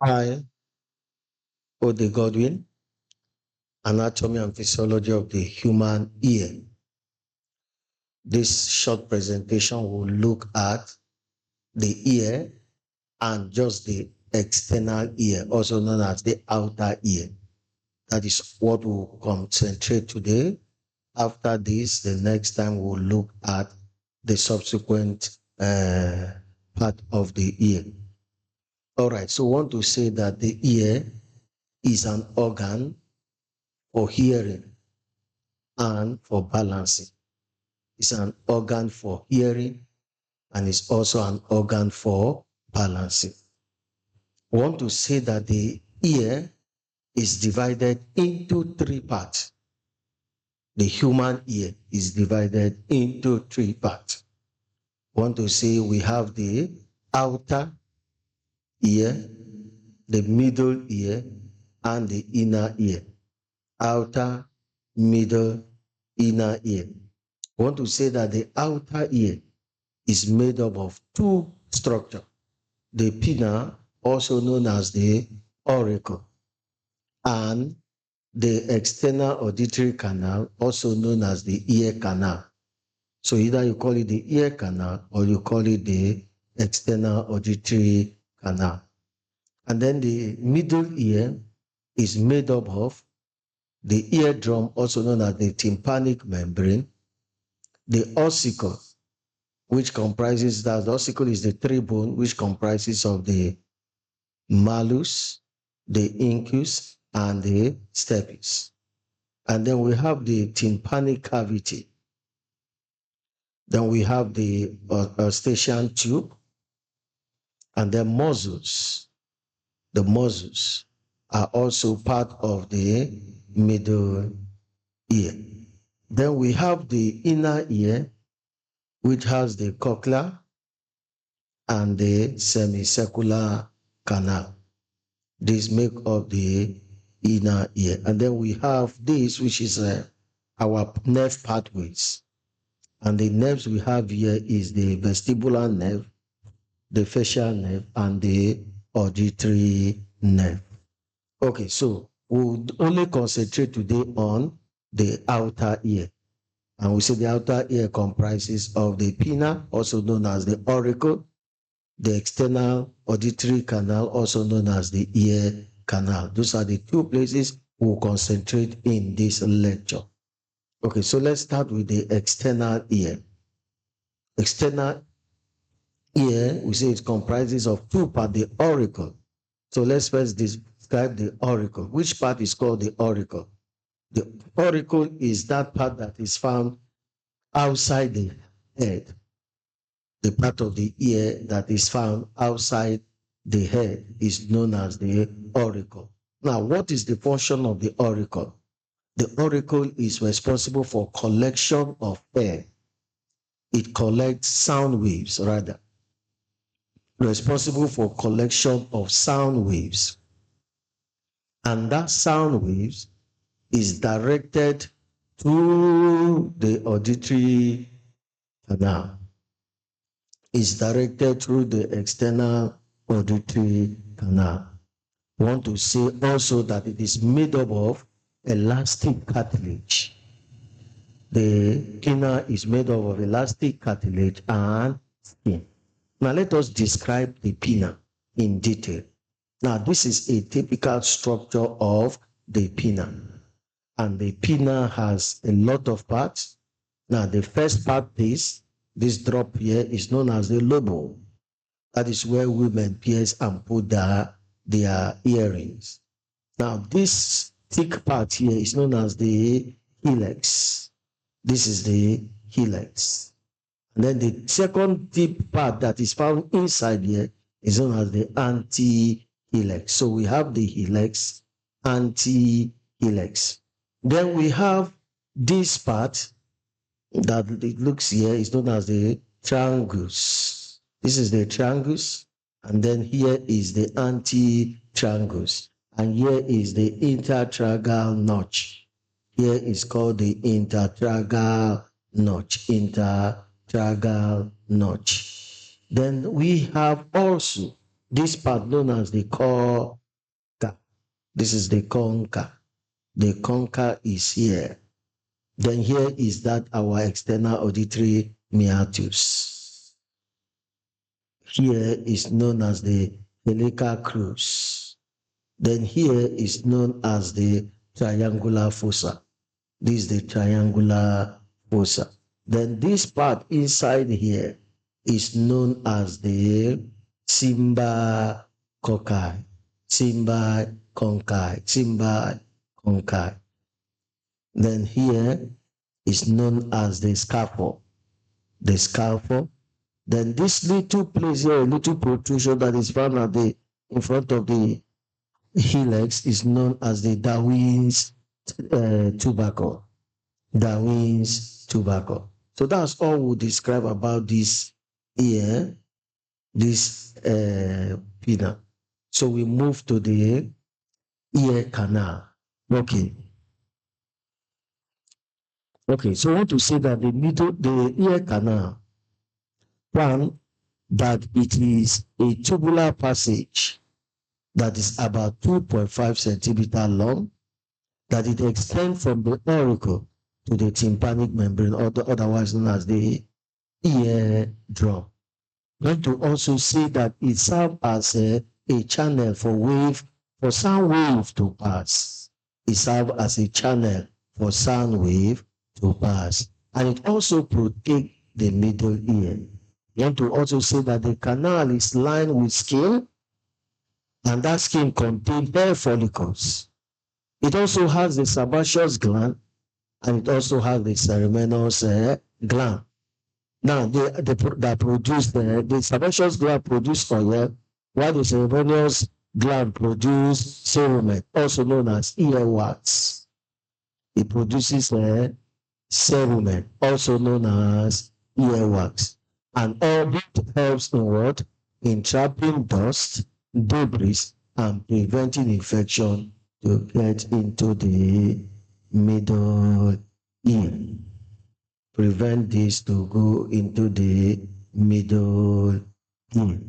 Hi, Ode Godwin, Anatomy and Physiology of the Human Ear. This short presentation will look at the ear and just the external ear, also known as the outer ear. That is what we'll concentrate today. After this, the next time we'll look at the subsequent part of the ear. All right, so I want to say that the ear is an organ for hearing and for balancing. It's an organ for hearing and it's also an organ for balancing. I want to say that the ear is divided into three parts. The human ear is divided into three parts. I want to say we have the outer ear, the middle ear, and the inner ear. Outer, middle, inner ear. I want to say that the outer ear is made up of two structures. The pinna, also known as the auricle, and the external auditory canal, also known as the ear canal. So either you call it the ear canal or you call it the external auditory canal. And then the middle ear is made up of the eardrum, also known as the tympanic membrane, the ossicle, which comprises that. The ossicle is the tree bone, which comprises of the malleus, the incus, and the stapes. And then we have the tympanic cavity. Then we have the eustachian tube, and then muscles. The muscles are also part of the middle ear. Then we have the inner ear, which has the cochlea and the semicircular canal. These make up the inner ear. And then we have this, which is our nerve pathways. And the nerves we have here is the vestibular nerve, the facial nerve, and the auditory nerve. Okay, so we'll only concentrate today on the outer ear. And we say the outer ear comprises of the pinna, also known as the auricle, the external auditory canal, also known as the ear canal. Those are the two places we'll concentrate in this lecture. Okay, so let's start with the external ear. External ear, we say it comprises of two parts, the auricle. So let's first describe the auricle. Which part is called the auricle? The auricle is that part that is found outside the head. The part of the ear that is found outside the head is known as the auricle. Now, what is the function of the auricle? The auricle is responsible for collection of air. It collects sound waves, rather. Responsible for collection of sound waves. And that sound waves is directed through the auditory canal. Is directed through the external auditory canal. I want to say also that it is made up of elastic cartilage. The pinna is made up of elastic cartilage and skin. Now let us describe the pinna in detail. Now this is a typical structure of the pinna. And the pinna has a lot of parts. Now the first part is this drop here is known as the lobe. That is where women pierce and put their earrings. Now, this thick part here is known as the helix. This is the helix. And then the second deep part that is found inside here is known as the anti-helix. So we have the helix, anti-helix. Then we have this part that it looks here is known as the tragus. This is the tragus, and then here is the anti-tragus, and here is the intertragal notch. Here is called the intertragal notch. Intertragal notch. Then we have also this part known as the concha. This is the concha. The concha is here. Then here is that our external auditory meatus. Here is known as the helical crus. Then here is known as the triangular fossa. This is the triangular fossa. Then this part inside here is known as the cymba conchae. Cymba conchae. Cymba conchae. Then here is known as the scalpel. The scalpel. Then this little place here, a little protrusion that is found at the in front of the helix is known as the Darwin's tubercle. Darwin's tubercle. So that's all we'll describe about this ear, this pinna. So we move to the ear canal. Okay. Okay, so I want to say that the ear canal, one, that it is a tubular passage that is about 2.5 centimeter long, that it extends from the auricle to the tympanic membrane, or otherwise known as the eardrum. I'm going to also say that it serves as a channel for sound wave to pass. It serves as a channel for sound wave to pass, and it also protects the middle ear. You want to also say that the canal is lined with skin, and that skin contains hair follicles. It also has the sebaceous gland, and it also has the ceruminous gland. Now, that produce the sebaceous gland produce oil, while the ceruminous gland produce cerumen, also known as earwax. It produces cerumen, also known as earwax. And all that helps in what? In trapping dust, debris, and preventing infection to get into the middle ear. Prevent this to go into the middle ear.